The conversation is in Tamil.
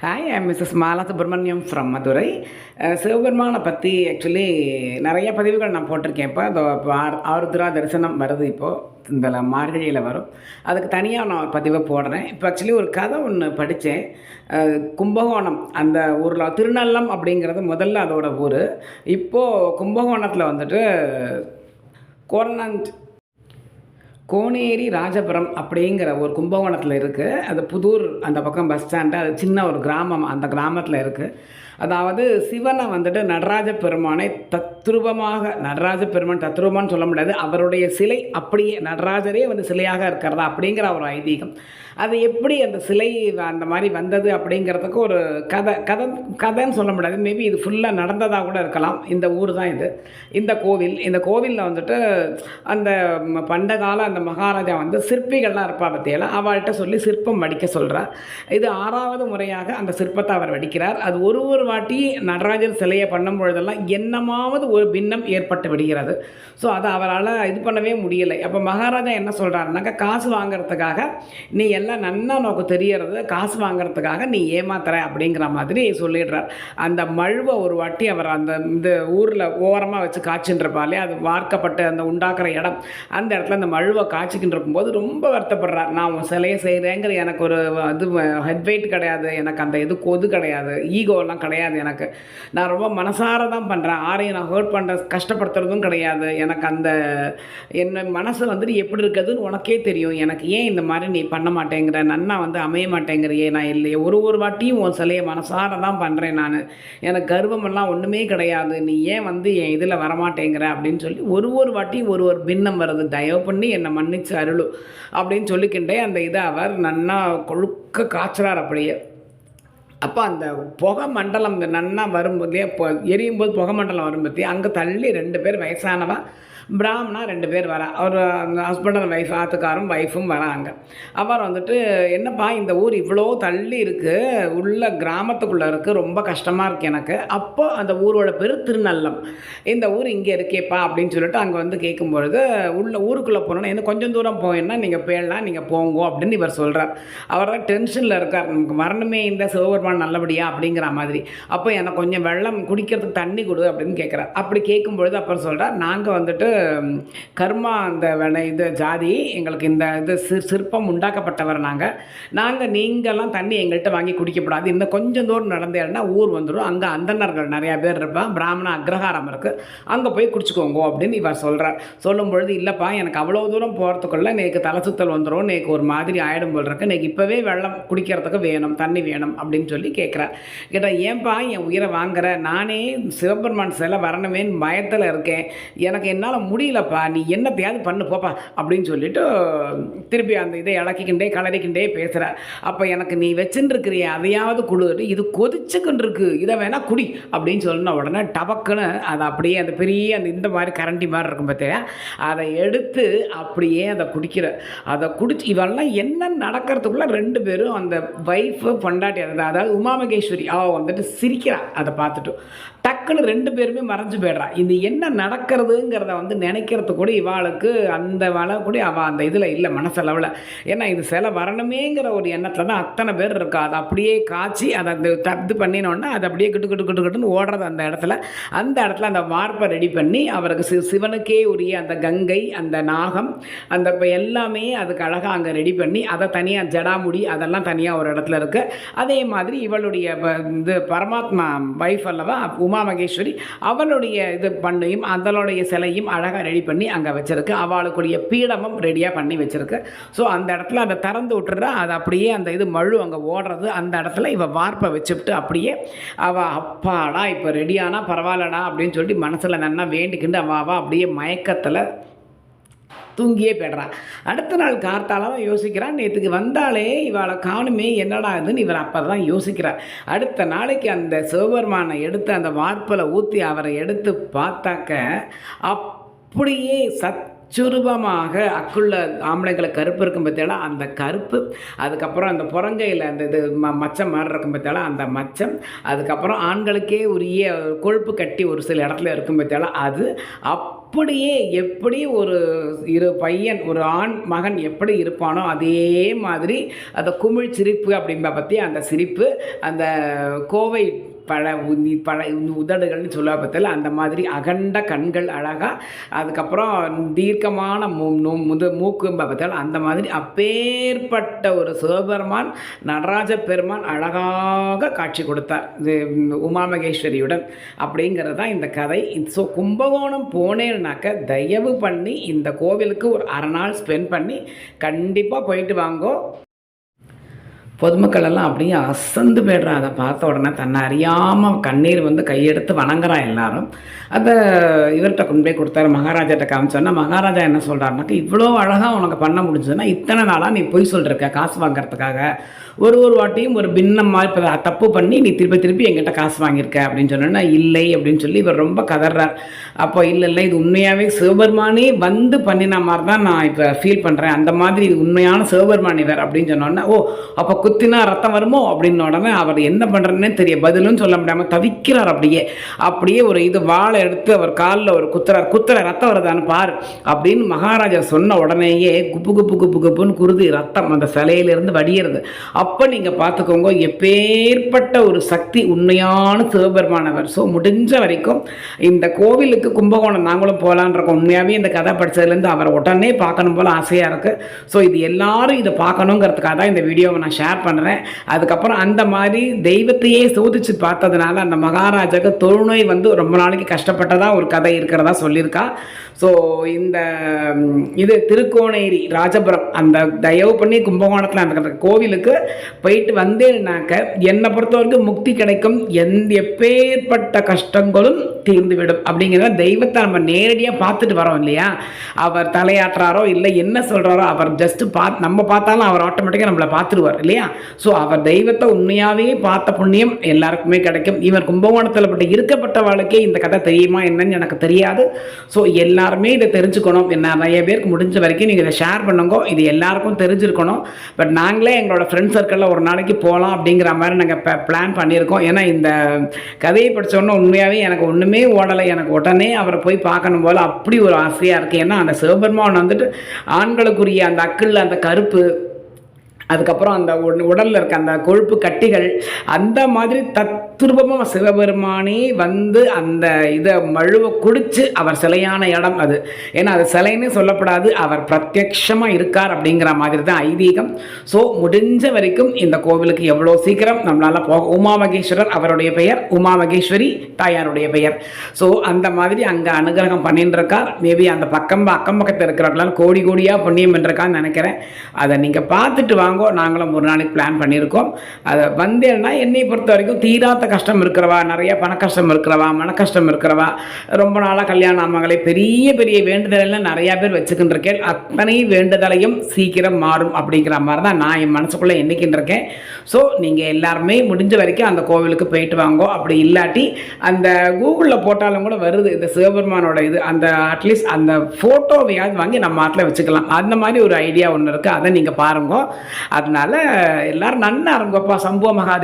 Hi, I Mrs Mala Subramaniam from Madurai. சிவபெருமானை பற்றி ஆக்சுவலி நிறைய பதிவுகள் நான் போட்டிருக்கேன். இப்போ அதோ ஆருத்ரா தரிசனம் வருது. இப்போது இந்த மார்கழியில் வரும். அதுக்கு தனியாக நான் பதிவை போடுறேன். இப்போ ஆக்சுவலி ஒரு கதை ஒன்று படித்தேன். கும்பகோணம் அந்த ஊரில் திருநள்ளம் அப்படிங்கிறது முதல்ல அதோட ஊர். இப்போது கும்பகோணத்தில் வந்துட்டு கோனேரி ராஜபுரம் அப்படிங்கிற ஒரு கும்பகோணத்தில் இருக்குது. அது புதூர் அந்த பக்கம் பஸ் ஸ்டாண்டு. அது சின்ன ஒரு கிராமம், அந்த கிராமத்தில் இருக்குது. அதாவது சிவனை வந்துட்டு நடராஜ பெருமானை நடராஜ பெருமான் தத்ரூபமானு சொல்ல முடியாது, அவருடைய சிலை அப்படியே நடராஜரே வந்து சிலையாக இருக்கிறதா அப்படிங்கிற ஒரு ஐதீகம். அது எப்படி அந்த சிலை அந்த மாதிரி வந்தது அப்படிங்கிறதுக்கு ஒரு கதைன்னு சொல்ல முடியாது. மேபி இது ஃபுல்லாக நடந்ததாக கூட இருக்கலாம். இந்த ஊர் தான் இது. இந்த கோவிலில் வந்துட்டு அந்த பண்டகால அந்த மகாராஜா வந்து சிற்பிகள்லாம் இருப்பா பற்றியெல்லாம் அவள்கிட்ட சொல்லி சிற்பம் வடிக்க சொல்கிறார். இது 6வது முறையாக அந்த சிற்பத்தை அவர் வடிக்கிறார். அது ஒரு வாட்டி நடராஜர் சிலையை பண்ணும் பொழுதெல்லாம் என்னமாவது ஒரு பின்னம் ஏற்பட்டு விடுகிறது. ஸோ அதை அவரால் இது பண்ணவே முடியலை. அப்போ மகாராஜா என்ன சொல்கிறாருனாக்கா, காசு வாங்கிறதுக்காக நீ எல்லாம் நன்னா நோக்கு தெரியறது, காசு வாங்கிறதுக்காக நீ ஏமாத்துற அப்படிங்கிற மாதிரி சொல்லிடுறார். அந்த மழுவை ஒரு வாட்டி அவர் அந்த இந்த ஊரில் ஓரமாக வச்சு காய்ச்சின்றப்பாலே அது வார்க்கப்பட்டு அந்த உண்டாக்குற இடம், அந்த இடத்துல அந்த மழுவை காய்ச்சிக்கிட்டு இருக்கும்போது ரொம்ப வருத்தப்படுறார். நான் உன் சிலையை செய்கிறேங்கிற எனக்கு ஒரு இது ஹெட் வெயிட் கிடையாது, எனக்கு அந்த இது கொது கிடையாது, ஈகோலாம் கிடையாது. எனக்கு நான் ரொம்ப மனசார தான் பண்ணுறேன், ஆரையும் நான் ஹர்ட் பண்ணுற கஷ்டப்படுத்துறதும் கிடையாது. எனக்கு அந்த என்ன மனசு வந்துட்டு எப்படி இருக்குதுன்னு உனக்கே தெரியும். எனக்கு ஏன் இந்த மாதிரி நீ பண்ண மாட்டேங்கிற, நன்னா வந்து அமைய மாட்டேங்கிறியே, நான் இல்லையே ஒரு வாட்டியும் உன் சிலையை மனசார தான் பண்ணுறேன், நான் எனக்கு கர்வமெல்லாம் ஒன்றுமே கிடையாது, நீ ஏன் வந்து என் இதில் வரமாட்டேங்கிற அப்படின்னு சொல்லி ஒரு வாட்டியும் ஒரு பின்னம் வருது, தயவு பண்ணி என்னை மன்னிச்சு அருளு அப்படின்னு சொல்லிக்கிட்டே அந்த இதை அவர் நன்னா கொழுக்க காய்ச்சறார் அப்படியே. அப்போ அந்த புகை மண்டலம் நன்னா வரும்போதே எரியும் போது புகை மண்டலம் வரும்போதே அங்கே தள்ளி 2 பேர் வயசானவா பிராமணா 2 பேர் வரா. அவர் ஹஸ்பண்ட் அண்ட் ஒய்ஃப், ஆத்துக்காரும் ஒய்ஃபும் வராங்க. அவர் வந்துட்டு, என்னப்பா இந்த ஊர் இவ்வளோ தள்ளி இருக்குது, உள்ள கிராமத்துக்குள்ளே இருக்குது, ரொம்ப கஷ்டமாக இருக்குது எனக்கு. அப்போ அந்த ஊரோட பேர் திருநள்ளம். இந்த ஊர் இங்கே இருக்கேப்பா அப்படின்னு சொல்லிட்டு அங்கே வந்து கேட்கும்பொழுது, உள்ள ஊருக்குள்ளே போனோன்னா இன்னும் கொஞ்சம் தூரம் போயின்னா நீங்கள் போயிடலாம், நீங்கள் போங்கோ அப்படின்னு இவர் சொல்கிறார். அவர் டென்ஷனில் இருக்கார், நமக்கு வரணுமே இந்த சிவபெருமான் நல்லபடியா அப்படிங்கிற மாதிரி. அப்போ எனக்கு கொஞ்சம் வெள்ளம் குடிக்கிறதுக்கு தண்ணி கொடு அப்படின்னு கேட்குறார். அப்படி கேட்கும்பொழுது அப்புறம் சொல்கிறார், நாங்கள் வந்துட்டு கர்மா அந்த இது ஜாதி, எங்களுக்கு இந்த இது சிற்பம் உண்டாக்கப்பட்டவர் நாங்கள் நீங்கள்லாம் தண்ணி எங்கள்கிட்ட வாங்கி குடிக்கப்படாது, இன்னும் கொஞ்சம் தூரம் நடந்தேன்னா ஊர் வந்துடும், அங்கே அந்தணர்கள் நிறையா பேர் இருப்பான், பிராமண அக்ரஹாரம் இருக்குது, அங்கே போய் குடிச்சுக்கோங்க அப்படின்னு இவர் சொல்கிறார். சொல்லும் பொழுது, இல்லைப்பா எனக்கு அவ்வளோ தூரம் போகிறதுக்குள்ளே நேக்கு தலை சுத்தல் வந்துடும், நேக்கு ஒரு மாதிரி ஆகிடும் போல் இருக்கு, நேக்கு இப்போவே வெள்ளம் குடிக்கிறதுக்கு வேணும், தண்ணி வேணும் அப்படின்னு சொல்லி கேட்குறார். கேட்டால், ஏன்பா என் உயிரை வாங்குற, நானே சிவபெருமான் சிலை வரணுமேன்னு பயத்தில் இருக்கேன், எனக்கு என்னால் முடியலப்பா, நீ என்னத்தையாவது பண்ணு போப்பா அப்படின்னு சொல்லிட்டு திருப்பி அந்த இதை இலக்கிக்கிண்டே கலரிக்கிண்டே பேசுகிறார். அப்போ எனக்கு நீ வச்சுருக்கிறிய அதையாவது குடு, இது கொதிச்சுக்கின்னு இருக்கு, இதை வேணா குடி அப்படின்னு சொன்ன உடனே டபக்குன்னு அதை அப்படியே அந்த பெரிய அந்த இந்த மாதிரி கரண்டி மாதிரி இருக்கும் பார்த்தியா, அதை எடுத்து அப்படியே அதை குடிக்கிற. அதை குடிச்சு இவெல்லாம் என்ன நடக்கிறதுக்குள்ள 2 பேரும் அந்த ஒய்ஃபு பொண்டாட்டி, அதாவது உமாமகேஸ்வரி வந்துட்டு சிரிக்கிறா. அதை பார்த்துட்டு டக்குன்னு 2 பேருமே மறைஞ்சு போய்ட்றா. இது என்ன நடக்கிறதுங்கிறத வந்து நினைக்கிறது கூட இவாளுக்கு அந்த வள கூட அவள் அந்த இதில் இல்லை மனசளவில். ஏன்னா இது சில வரணுமேங்கிற ஒரு எண்ணத்தில் தான் அத்தனை பேர் இருக்கா. அதை அப்படியே காய்ச்சி அதை அந்த இது பண்ணினோன்னா அது அப்படியே கிட்டுன்னு ஓடுறது. அந்த இடத்துல அந்த வார்ப்பை ரெடி பண்ணி அவருக்கு சிவனுக்கே உரிய அந்த கங்கை, அந்த நாகம், அந்த எல்லாமே அதுக்கு அழகாக அங்கே ரெடி பண்ணி அதை தனியாக ஜடாமுடி அதெல்லாம் தனியாக ஒரு இடத்துல இருக்குது. அதே மாதிரி இவளுடைய இது பரமாத்மா வைஃப் அல்லவா உமா மகேஸ்வரி, அவளுடைய இது பண்ணையும் அதனுடைய சிலையும் அழகாக ரெடி பண்ணி அங்கே வச்சிருக்கு. அவளுக்குடைய பீடமும் ரெடியாக பண்ணி வச்சிருக்கு. ஸோ அந்த இடத்துல அதை திறந்து விட்டுறா, அது அப்படியே அந்த இது மழு அங்கே ஓடுறது. அந்த இடத்துல இவள் வார்ப்பை வச்சுவிட்டு அப்படியே அவள் அப்பாடா இப்போ ரெடியானா பரவாயில்லடா அப்படின்னு சொல்லிட்டு மனசில் நன்னா வேண்டிக்கிண்டு அவள் அப்படியே மயக்கத்தில் தூங்கியே போய்ட்றான். அடுத்த நாள் கார்த்தால தான் யோசிக்கிறான், நேற்றுக்கு வந்தாலே இவளை காணுமே என்னடா இதுன்னு இவர் அப்போ தான் யோசிக்கிறார். அடுத்த நாளைக்கு அந்த சிவபெருமானை எடுத்து அந்த வார்ப்பில் ஊற்றி அவரை எடுத்து பார்த்தாக்க அப்படியே சுரூபமாக அக்குள்ள ஆம்பளைங்களை கருப்பு இருக்கும் பார்த்தால அந்த கருப்பு, அதுக்கப்புறம் அந்த புறங்கையில் அந்த இது மச்சம் மாதிரி இருக்கும் பார்த்தால அந்த மச்சம், அதுக்கப்புறம் ஆண்களுக்கே உரிய கொழுப்பு கட்டி ஒரு சில இடத்துல இருக்கும் பார்த்தால அது அப்படியே எப்படி ஒரு பையன் ஒரு ஆண் மகன் எப்படி இருப்பானோ அதே மாதிரி அந்த குமிழ் சிரிப்பு அப்படிம்ப பற்றி அந்த சிரிப்பு அந்த கோவை உதடுகள்னு சொல்ல பற்றில அந்த மாதிரி அகண்ட கண்கள் அழகாக, அதுக்கப்புறம் தீர்க்கமான மூக்கு பார்த்தால் அந்த மாதிரி அப்பேற்பட்ட ஒரு சிவபெருமான் நடராஜ பெருமான் அழகாக காட்சி கொடுத்தார் இது உமா மகேஸ்வரியுடன் அப்படிங்கிறது தான் இந்த கதை. ஸோ கும்பகோணம் போனேன்னாக்க தயவு பண்ணி இந்த கோவிலுக்கு ஒரு அரை நாள் ஸ்பெண்ட் பண்ணி கண்டிப்பாக போயிட்டு வாங்கோ. பொதுமக்கள் எல்லாம் அப்படியே அசந்து போய்ட்றான். அதை பார்த்த உடனே தன்னை அறியாமல் கண்ணீர் கையெடுத்து வணங்குறான் எல்லாரும். அதை இவர்கிட்ட கொண்டு போய் கொடுத்தாரு, மகாராஜாட்ட காமிச்சோன்னா மகாராஜா என்ன சொல்கிறாருனாக்கா, இவ்வளோ அழகாக உனக்கு பண்ண முடிஞ்சதுன்னா இத்தனை நாளாக நீ பொய் சொல்லிருக்க காசு வாங்கிறதுக்காக, ஒரு வாட்டியும் ஒரு பின்னம் மாதிரி இப்போ தப்பு பண்ணி நீ திருப்பி எங்கிட்ட காசு வாங்கியிருக்க அப்படின்னு சொன்னோன்னா இல்லை அப்படின்னு சொல்லி இவர் ரொம்ப கதறார். அப்போ இல்லை இது உண்மையாகவே சிவபெருமானே பண்ணின மாதிரி தான் நான் இப்போ ஃபீல் பண்ணுறேன், அந்த மாதிரி இது உண்மையான சிவபெருமான் இவர் அப்படின்னு சொன்னோன்னா, ஓ அப்போ குத்தினா ரத்தம் வருமோ அப்படின்னு உடனே அவர் என்ன பண்ணுறதுன்னே பதிலும் சொல்ல முடியாமல் தவிக்கிறார். அப்படியே ஒரு வாழை எடுத்து அவர் காலில் ஒரு குத்துற ரத்தம் வருதான்னு பார் அப்படின்னு மகாராஜா சொன்ன உடனேயே குப்புன்னு குருதி ரத்தம் அந்த சிலையிலிருந்து வடிகிறது. அப்போ நீங்கள் பார்த்துக்கோங்க எப்பேற்பட்ட ஒரு சக்தி உண்மையான சிவபெருமானவர். ஸோ முடிஞ்ச வரைக்கும் இந்த கோவிலுக்கு கும்பகோணம் நாங்களும் போகலான் இருக்கோம். உண்மையாகவே இந்த கதை படித்ததுலேருந்து அவரை உடனே பார்க்கணும் போல் ஆசையாக இருக்குது. ஸோ இது எல்லாரும் இதை பார்க்கணுங்கிறதுக்காக தான் இந்த வீடியோவை நான் ஷேர் பண்ணுறேன். அதுக்கப்புறம் அந்த மாதிரி தெய்வத்தையே சோதிச்சு பார்த்ததுனால அந்த மகாராஜாவுக்கு தொழுநோய் ரொம்ப நாளைக்கு கஷ்டப்பட்டதாக ஒரு கதை இருக்கிறதா சொல்லியிருக்கா. ஸோ இந்த இது திருக்கோணேரி ராஜபுரம் அந்த தயவு பண்ணி கும்பகோணத்தில் அந்த கோவிலுக்கு போயிட்டு வந்தேன்னாக்க என்னை பொறுத்த வரைக்கும் முக்தி கிடைக்கும், எப்பேற்பட்ட கஷ்டங்களும் தீர்ந்துவிடும் அப்படிங்கிறத தெய்வத்தை நம்ம நேரடியாக பார்த்துட்டு வரோம் இல்லையா. அவர் தலையாட்டுறாரோ இல்லை என்ன சொல்கிறாரோ அவர் ஜஸ்ட்டு நம்ம பார்த்தாலும் அவர் ஆட்டோமேட்டிக்காக நம்மளை பார்த்துருவார் இல்லையா. ஸோ அவர் தெய்வத்தை உண்மையாகவே பார்த்த புண்ணியம் எல்லாருக்குமே கிடைக்கும். இவர் கும்பகோணத்தில் இருக்கப்பட்ட வாழ்க்கை இந்த கதை தெரியுமா என்னன்னு எனக்கு தெரியாது. ஸோ எல்லாருமே இதை தெரிஞ்சுக்கணும். நிறைய பேருக்கு முடிஞ்ச வரைக்கும் நீங்கள் இதை ஷேர் பண்ணுங்க, இது எல்லாருக்கும் தெரிஞ்சிருக்கணும். பட் நாங்களே எங்களோட ஃப்ரெண்ட் சர்க்கிளில் ஒரு நாளைக்கு போகலாம் அப்படிங்கிற மாதிரி நாங்கள் பிளான் பண்ணியிருக்கோம். ஏன்னா இந்த கதையை படித்தோன்னா உண்மையாகவே எனக்கு ஒன்றுமே ஓடலை. எனக்கு உடனே அவரை போய் பார்க்கணும் போல் அப்படி ஒரு ஆசையாக இருக்குது. ஏன்னா அந்த சிவபெருமான் ஆண்களுக்குரிய அந்த அக்கில் அந்த கருப்பு, அதுக்கப்புறம் அந்த உடலில் இருக்க அந்த கொழுப்பு கட்டிகள் அந்த மாதிரி தத்ரூபமாக சிவபெருமானே அந்த இதை மழுவை குடித்து அவர் சிலையான இடம் அது. ஏன்னா அது சிலைன்னு சொல்லப்படாது, அவர் பிரத்யக்ஷமாக இருக்கார் அப்படிங்கிற மாதிரி தான் ஐதீகம். ஸோ முடிஞ்ச வரைக்கும் இந்த கோவிலுக்கு எவ்வளோ சீக்கிரம் நம்மளால் போக, உமா மகேஸ்வரர் அவருடைய பெயர், உமா மகேஸ்வரி தாயாருடைய பெயர். ஸோ அந்த மாதிரி அங்கே அனுகிரகம் பண்ணின்னு இருக்கார். மேபி அந்த அக்கம் பக்கத்தில் இருக்கிறவங்களால் கோடியாக புண்ணியம் பண்ணிருக்கான்னு நினைக்கிறேன். அதை நீங்கள் பார்த்துட்டு வாங்க. நாங்களும் ஒரு நாளைக்கு பிளான் பண்ணியிருக்கோம். அதை வந்தேன்னா என்னை பொறுத்த வரைக்கும் தீராத்த கஷ்டம் இருக்கிறவா, நிறைய பண கஷ்டம் இருக்கிறவா, மன கஷ்டம் இருக்கிறவா, ரொம்ப நாளாக கல்யாணம் ஆமாங்களே, பெரிய வேண்டுதலெல்லாம் நிறையா பேர் வச்சுக்கிட்டு இருக்கேன். அத்தனை வேண்டுதலையும் சீக்கிரம் மாறும் அப்படிங்கிற மாதிரி தான் நான் என் மனசுக்குள்ளே எண்ணிக்கிட்டு இருக்கேன். ஸோ நீங்கள் எல்லாருமே முடிஞ்ச வரைக்கும் அந்த கோவிலுக்கு போயிட்டு வாங்கோ. அப்படி இல்லாட்டி அந்த கூகுளில் போட்டாலும் கூட வருது இந்த சிவபெருமானோட இது, அந்த அட்லீஸ்ட் அந்த ஃபோட்டோவையாவது வாங்கி நம்ம நாட்டில் வச்சுக்கலாம். அந்த மாதிரி ஒரு ஐடியா ஒன்று இருக்குது, அதை நீங்கள் பாருங்க. அதனால எல்லாரும் நன்னா இருங்கப்பா. சம்புவ மகாதேவ்.